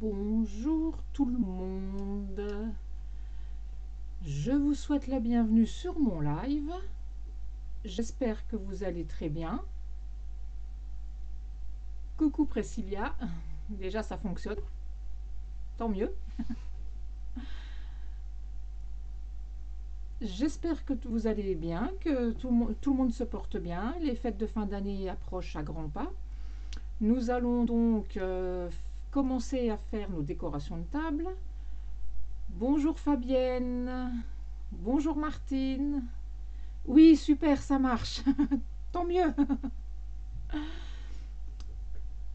Bonjour tout le monde, je vous souhaite la bienvenue sur mon live. J'espère que vous allez très bien. Coucou Priscilla, déjà ça fonctionne, tant mieux. J'espère que vous allez bien, que tout le monde se porte bien. Les fêtes de fin d'année approchent à grands pas. Nous allons donc commencer à faire nos décorations de table. Bonjour Fabienne, bonjour Martine. Oui, super, ça marche. Tant mieux.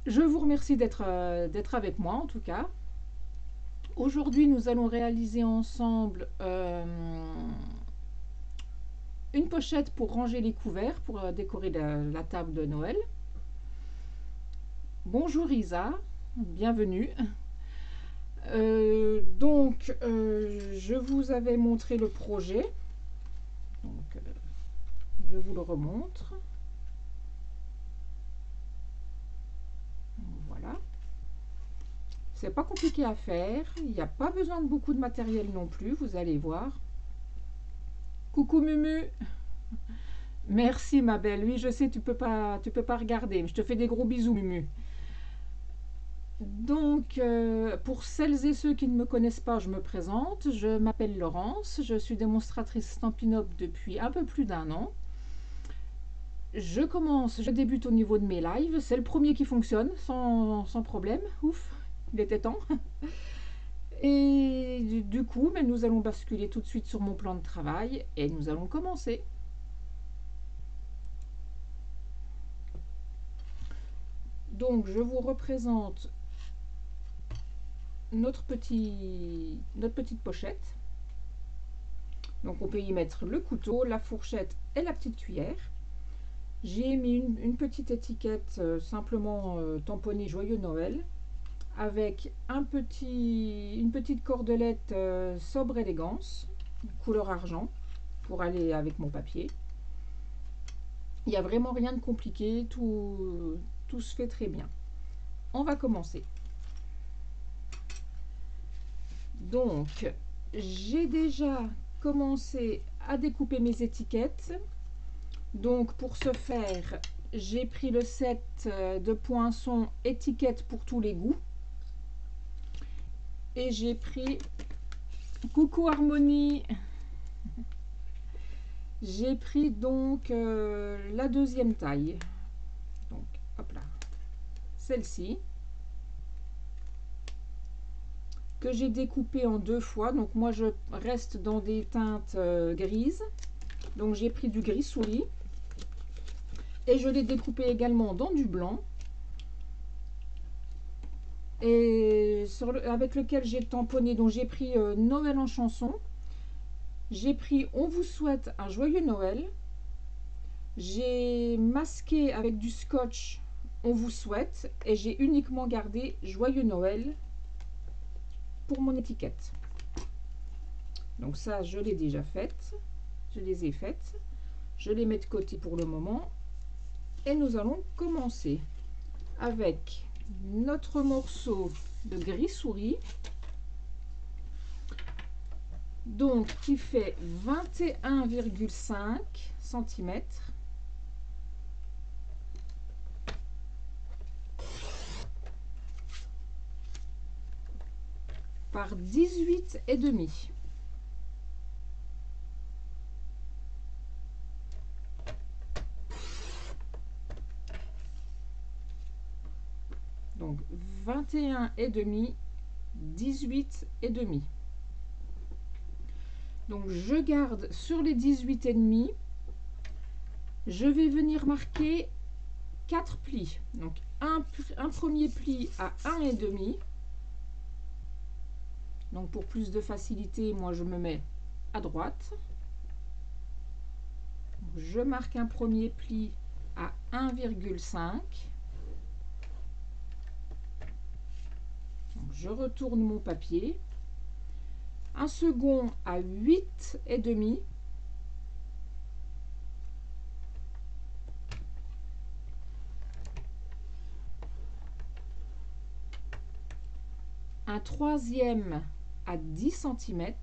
Je vous remercie d'être avec moi en tout cas. Aujourd'hui, nous allons réaliser ensemble une pochette pour ranger les couverts, pour décorer la table de Noël. Bonjour Isa, bienvenue. Je vous avais montré le projet. Donc, je vous le remontre. Voilà. C'est pas compliqué à faire. Il n'y a pas besoin de beaucoup de matériel non plus, vous allez voir. Coucou Mumu. Merci ma belle. Oui, je sais, tu peux pas regarder, mais je te fais des gros bisous Mumu. Donc, pour celles et ceux qui ne me connaissent pas, je me présente. Je m'appelle Laurence, je suis démonstratrice Stampin' Up depuis un peu plus d'un an. Je débute au niveau de mes lives. C'est le premier qui fonctionne sans problème. Ouf, il était temps. Et du coup, nous allons basculer tout de suite sur mon plan de travail et nous allons commencer. Donc, je vous représente notre petite pochette. Donc on peut y mettre le couteau, la fourchette et la petite cuillère. J'ai mis une petite étiquette simplement tamponnée Joyeux Noël avec une petite cordelette sobre élégance, couleur argent, pour aller avec mon papier. Il n'y a vraiment rien de compliqué, tout se fait très bien. On va commencer. Donc, j'ai déjà commencé à découper mes étiquettes. Donc, pour ce faire, j'ai pris le set de poinçons étiquettes pour tous les goûts. Et j'ai pris... Coucou Harmonie. J'ai pris donc la deuxième taille. Donc, hop là. Celle-ci. Que j'ai découpée en deux fois. Donc, moi, je reste dans des teintes grises. Donc, j'ai pris du gris souris. Et je l'ai découpé également dans du blanc. Et avec lequel j'ai tamponné. Donc, j'ai pris Noël en chanson. J'ai pris On vous souhaite un joyeux Noël. J'ai masqué avec du scotch On vous souhaite. Et j'ai uniquement gardé Joyeux Noël pour mon étiquette. Donc ça, je l'ai déjà faite. Je les ai faites. Je les mets de côté pour le moment. Et nous allons commencer avec notre morceau de gris souris. Donc qui fait 21,5 cm par 18,5. Donc 21,5, 18,5. Donc je garde sur les 18,5. Je vais venir marquer 4 plis. Donc un premier pli à 1,5. Donc pour plus de facilité, moi je me mets à droite. Je marque un premier pli à 1,5. Je retourne mon papier. Un second à 8,5. un troisième à 10 cm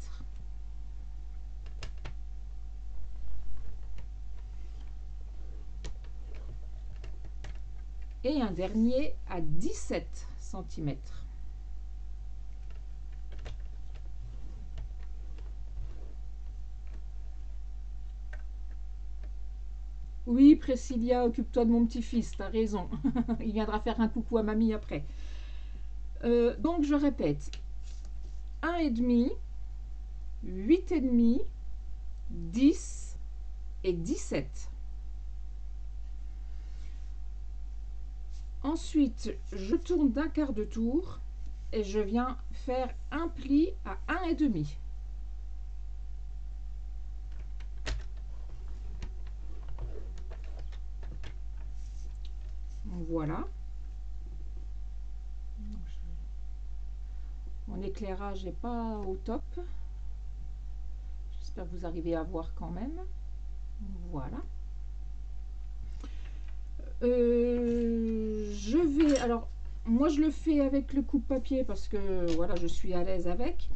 et un dernier à 17 cm. Oui, Priscilla, occupe-toi de mon petit-fils, t'as raison. Il viendra faire un coucou à mamie après. Donc je répète, 1,5, 8,5, 10 et 17. Ensuite, je tourne d'un quart de tour et je viens faire un pli à 1,5. Voilà. Mon éclairage n'est pas au top. J'espère que vous arrivez à voir quand même. Voilà. Je vais... Alors, moi je le fais avec le coupe-papier parce que voilà, je suis à l'aise avec.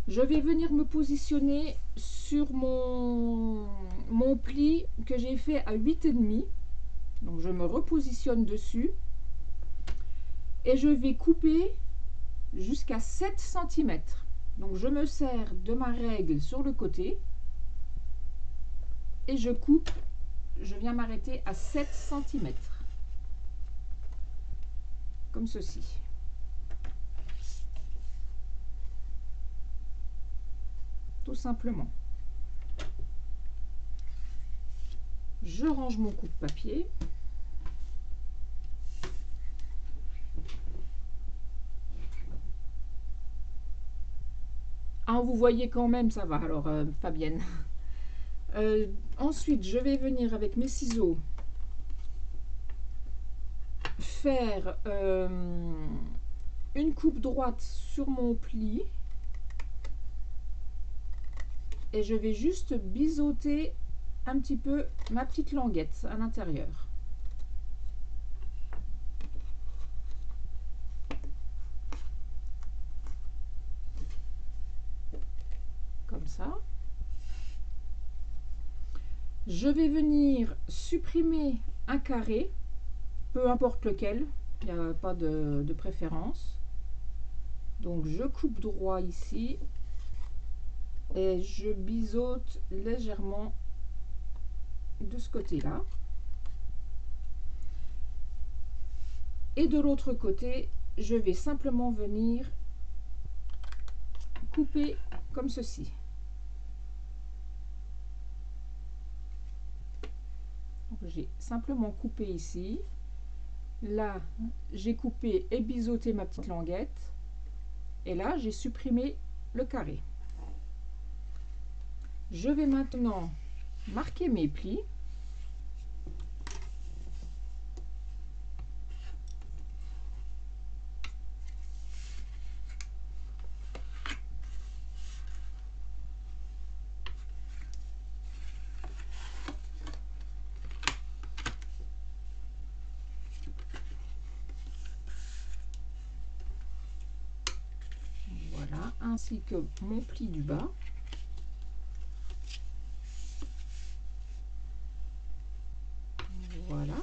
Je vais venir me positionner sur mon pli que j'ai fait à 8,5. Donc je me repositionne dessus. Et je vais couper jusqu'à 7 cm. Donc je me sers de ma règle sur le côté. Et je coupe, je viens m'arrêter à 7 cm. Comme ceci. Tout simplement. Je range mon coupe-papier. Ah, vous voyez quand même, ça va alors, Fabienne. Ensuite, je vais venir avec mes ciseaux faire une coupe droite sur mon pli. Et je vais juste biseauter un petit peu ma petite languette à l'intérieur. Comme ça. Je vais venir supprimer un carré, peu importe lequel, il n'y a pas de préférence. Donc je coupe droit ici et je biseaute légèrement de ce côté-là. Et de l'autre côté, je vais simplement venir couper comme ceci. J'ai simplement coupé ici. Là, j'ai coupé et biseauté ma petite languette. Et là, j'ai supprimé le carré. Je vais maintenant marquer mes plis. Voilà, ainsi que mon pli du bas. Voilà.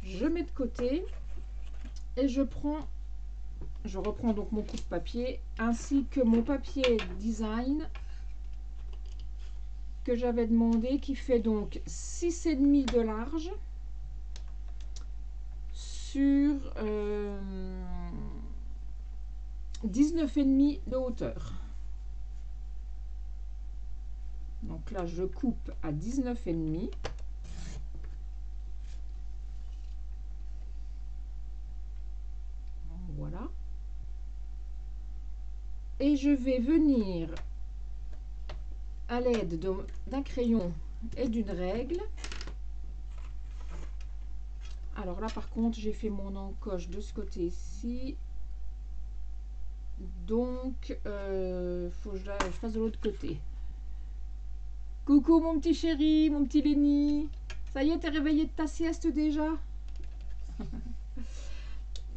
Je mets de côté et je reprends donc mon coupe-papier ainsi que mon papier design que j'avais demandé, qui fait donc 6,5 de large sur 19,5 de hauteur. Donc là, je coupe à 19,5. Voilà. Et je vais venir à l'aide d'un crayon et d'une règle. Alors là, par contre, j'ai fait mon encoche de ce côté-ci. Donc, faut que je fasse de l'autre côté. Coucou mon petit chéri, mon petit Lenny. Ça y est, t'es réveillé de ta sieste déjà?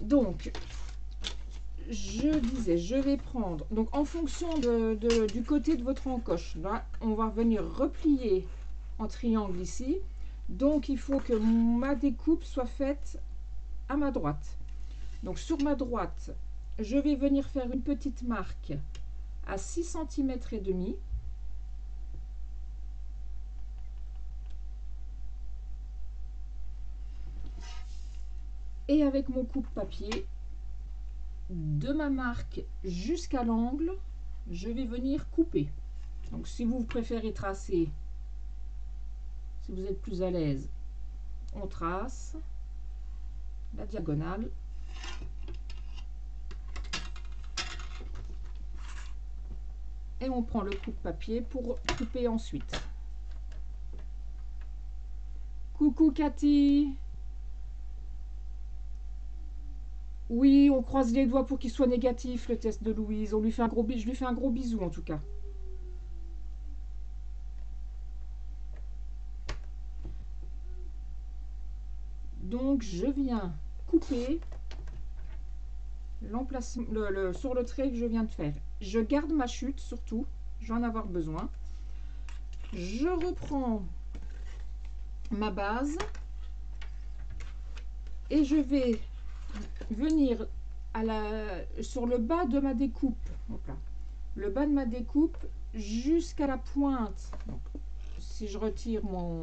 Donc, je disais, je vais prendre, donc en fonction du côté de votre encoche, là, on va venir replier en triangle ici. Donc, il faut que ma découpe soit faite à ma droite. Donc, sur ma droite, je vais venir faire une petite marque à 6 cm et demi. Et avec mon coupe-papier, de ma marque jusqu'à l'angle, je vais venir couper. Donc si vous préférez tracer, si vous êtes plus à l'aise, on trace la diagonale. Et on prend le coupe-papier pour couper ensuite. Coucou Cathy! Oui, on croise les doigts pour qu'il soit négatif le test de Louise. On lui fait un gros bisou, je lui fais un gros bisou en tout cas. Donc je viens couper l'emplacement sur le trait que je viens de faire. Je garde ma chute surtout, je vais en avoir besoin. Je reprends ma base et je vais venir sur le bas de ma découpe. Hop là. Le bas de ma découpe jusqu'à la pointe. Donc, si je retire mon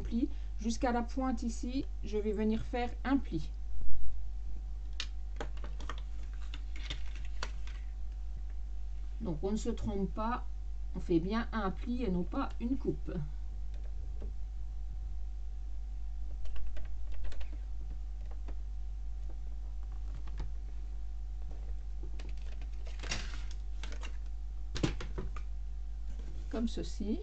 pli, jusqu'à la pointe ici, je vais venir faire un pli. Donc on ne se trompe pas, on fait bien un pli et non pas une coupe. Comme ceci.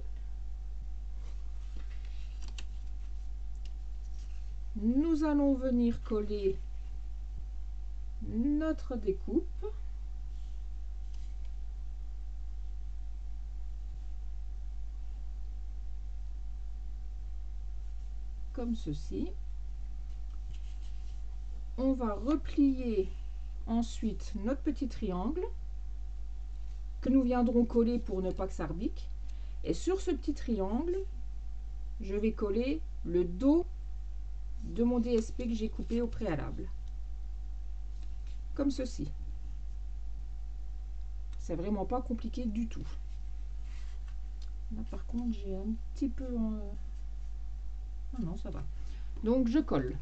Nous allons venir coller notre découpe. Comme ceci. On va replier ensuite notre petit triangle que nous viendrons coller pour ne pas que ça rebique. Et sur ce petit triangle, je vais coller le dos de mon DSP que j'ai coupé au préalable. Comme ceci. C'est vraiment pas compliqué du tout. Là par contre j'ai un petit peu... Ah non, ça va. Donc je colle.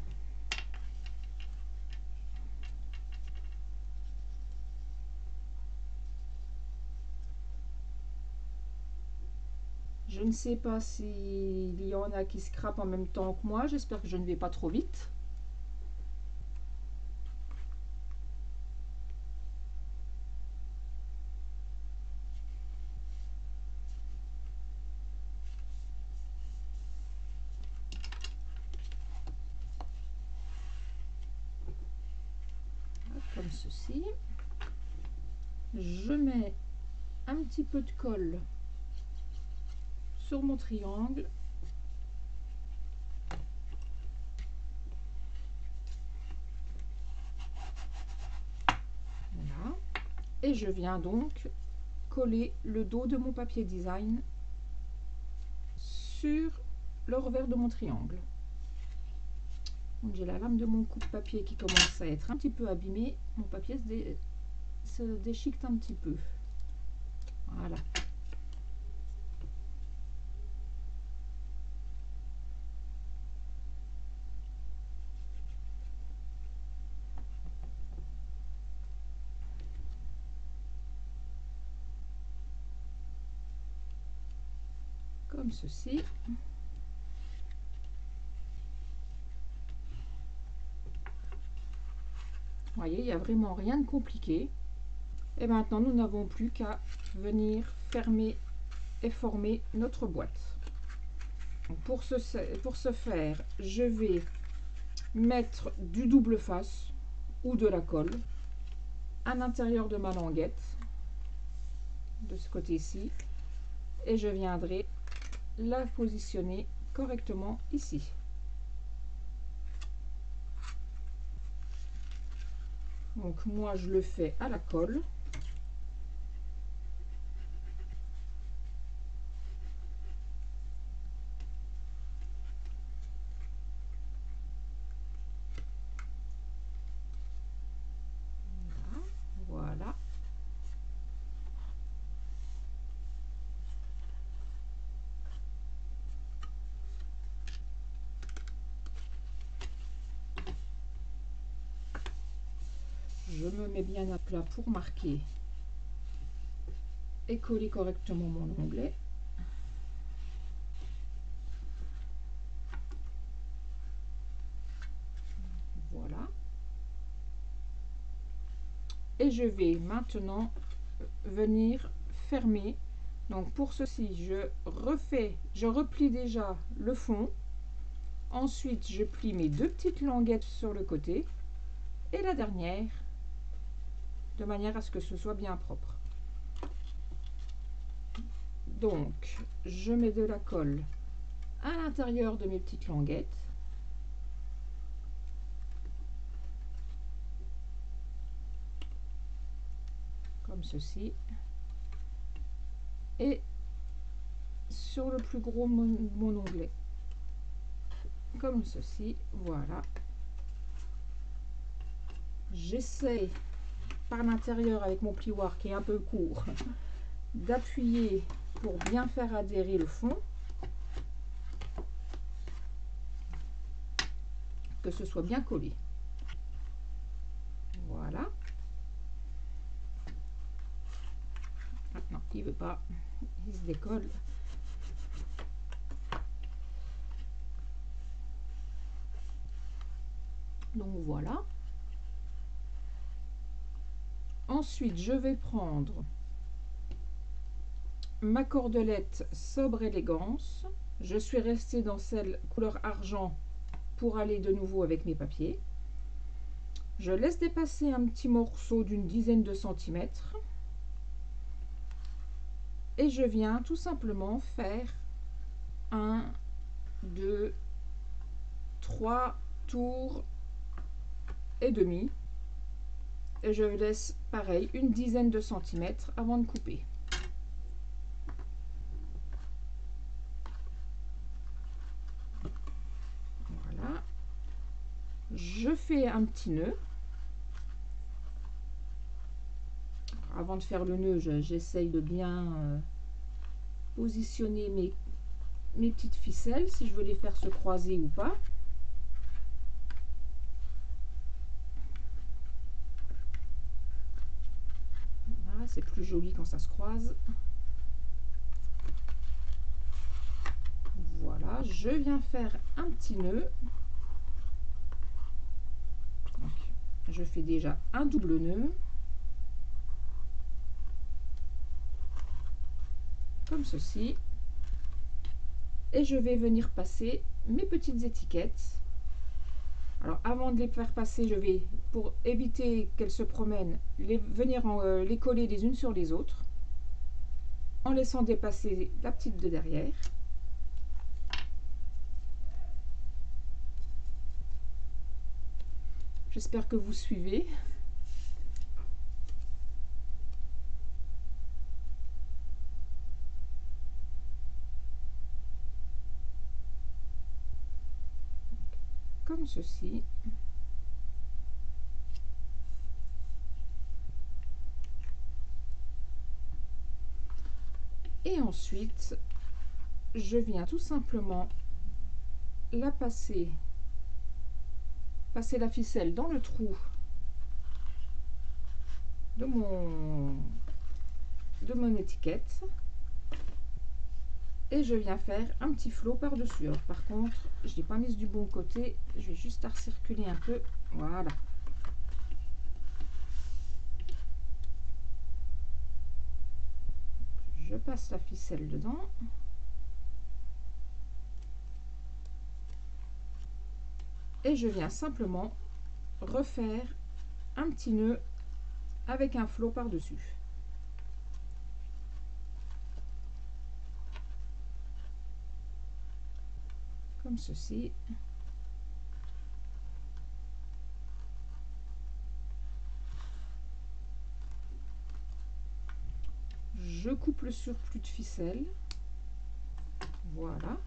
Je ne sais pas s'il y en a qui scrapent en même temps que moi. J'espère que je ne vais pas trop vite. Comme ceci. Je mets un petit peu de colle sur mon triangle. Voilà. Et je viens donc coller le dos de mon papier design sur le revers de mon triangle. J'ai la lame de mon coupe-papier qui commence à être un petit peu abîmée. Mon papier se déchiquette un petit peu. Voilà. Comme ceci. Vous voyez, il n'y a vraiment rien de compliqué. Et maintenant, nous n'avons plus qu'à venir fermer et former notre boîte. Donc pour ce faire, je vais mettre du double face ou de la colle à l'intérieur de ma languette, de ce côté-ci, et je viendrai la positionner correctement ici. Donc moi je le fais à la colle. Voilà. Je me mets bien à plat pour marquer et coller correctement mon onglet. Voilà. Et je vais maintenant venir fermer. Donc pour ceci, je replie déjà le fond. Ensuite, je plie mes deux petites languettes sur le côté et la dernière, de manière à ce que ce soit bien propre. Donc, je mets de la colle à l'intérieur de mes petites languettes. Comme ceci. Et sur le plus gros mon onglet. Comme ceci, voilà. J'essaie par l'intérieur avec mon plioir qui est un peu court d'appuyer pour bien faire adhérer le fond, que ce soit bien collé. Voilà. Ah, non, il veut pas, il se décolle. Donc voilà. Ensuite, je vais prendre ma cordelette Sobre Élégance. Je suis restée dans celle couleur argent pour aller de nouveau avec mes papiers. Je laisse dépasser un petit morceau d'une dizaine de centimètres et je viens tout simplement faire 1, 2, 3 tours et demi. Et je laisse pareil une dizaine de centimètres avant de couper. Voilà. Je fais un petit nœud. Avant de faire le nœud, j'essaye de bien positionner mes petites ficelles, si je veux les faire se croiser ou pas. Voilà, c'est plus joli quand ça se croise. Voilà, je viens faire un petit nœud. Donc, je fais déjà un double nœud. Comme ceci. Et je vais venir passer mes petites étiquettes. Alors avant de les faire passer, je vais, pour éviter qu'elles se promènent, venir les coller les unes sur les autres, en laissant dépasser la petite de derrière. J'espère que vous suivez. Comme ceci. Et ensuite, je viens tout simplement la passer la ficelle dans le trou de mon étiquette. Et je viens faire un petit flot par dessus. Alors par contre, je n'ai pas mis du bon côté, je vais juste recirculer un peu. Voilà. Je passe la ficelle dedans. Et je viens simplement refaire un petit nœud avec un flot par dessus. Comme ceci. je coupe le surplus de ficelle. Voilà.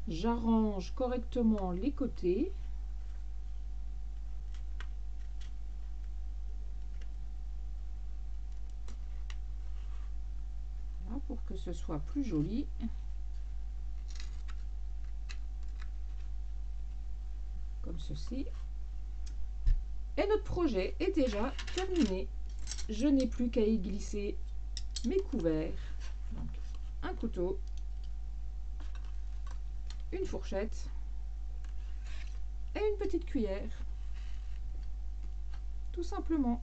J'arrange correctement les côtés. Voilà, pour que ce soit plus joli. Comme ceci. Et notre projet est déjà terminé. Je n'ai plus qu'à y glisser mes couverts. Donc, un couteau, une fourchette et une petite cuillère. Tout simplement.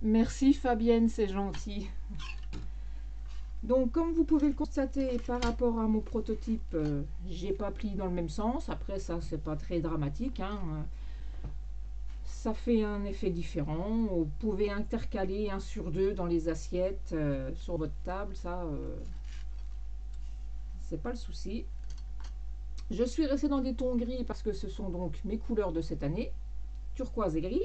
Merci Fabienne, c'est gentil. Donc comme vous pouvez le constater par rapport à mon prototype, j'ai pas plié dans le même sens. Après ça, c'est pas très dramatique, hein. Ça fait un effet différent. Vous pouvez intercaler 1 sur 2 dans les assiettes sur votre table, ça c'est pas le souci. Je suis restée dans des tons gris parce que ce sont donc mes couleurs de cette année, turquoise et gris.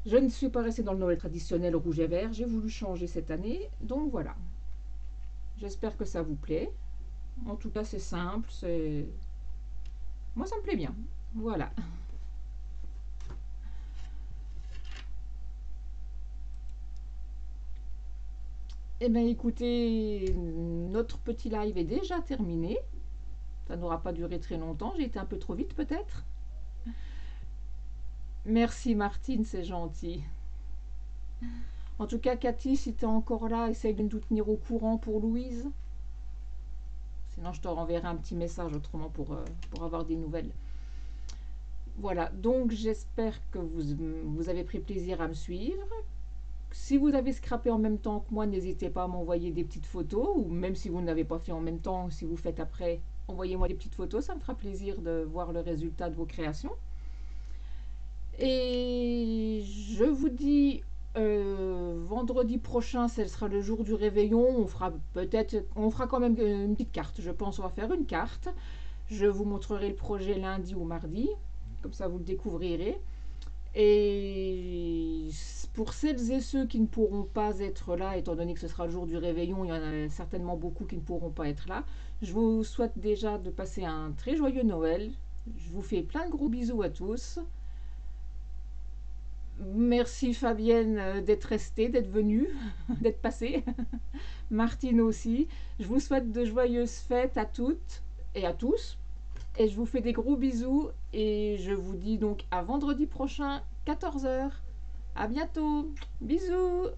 Je ne suis pas restée dans le Noël traditionnel rouge et vert, j'ai voulu changer cette année, donc voilà. J'espère que ça vous plaît. En tout cas, c'est simple, moi ça me plaît bien. Voilà. Eh bien écoutez, notre petit live est déjà terminé. Ça n'aura pas duré très longtemps, j'ai été un peu trop vite peut-être. Merci Martine, c'est gentil. En tout cas, Cathy, si tu es encore là, essaye de nous tenir au courant pour Louise. Sinon, je te renverrai un petit message autrement pour avoir des nouvelles. Voilà, donc j'espère que vous avez pris plaisir à me suivre. Si vous avez scrappé en même temps que moi, n'hésitez pas à m'envoyer des petites photos, ou même si vous n'avez pas fait en même temps, si vous faites après, envoyez-moi des petites photos, ça me fera plaisir de voir le résultat de vos créations. Et je vous dis, vendredi prochain, ce sera le jour du réveillon, on fera quand même une petite carte, je pense, on va faire une carte. Je vous montrerai le projet lundi ou mardi, comme ça vous le découvrirez. Et pour celles et ceux qui ne pourront pas être là, étant donné que ce sera le jour du réveillon, il y en a certainement beaucoup qui ne pourront pas être là, je vous souhaite déjà de passer un très joyeux Noël. Je vous fais plein de gros bisous à tous. Merci Fabienne d'être restée, d'être venue, d'être passée. Martine aussi. Je vous souhaite de joyeuses fêtes à toutes et à tous. Et je vous fais des gros bisous et je vous dis donc à vendredi prochain, 14 h. À bientôt. Bisous.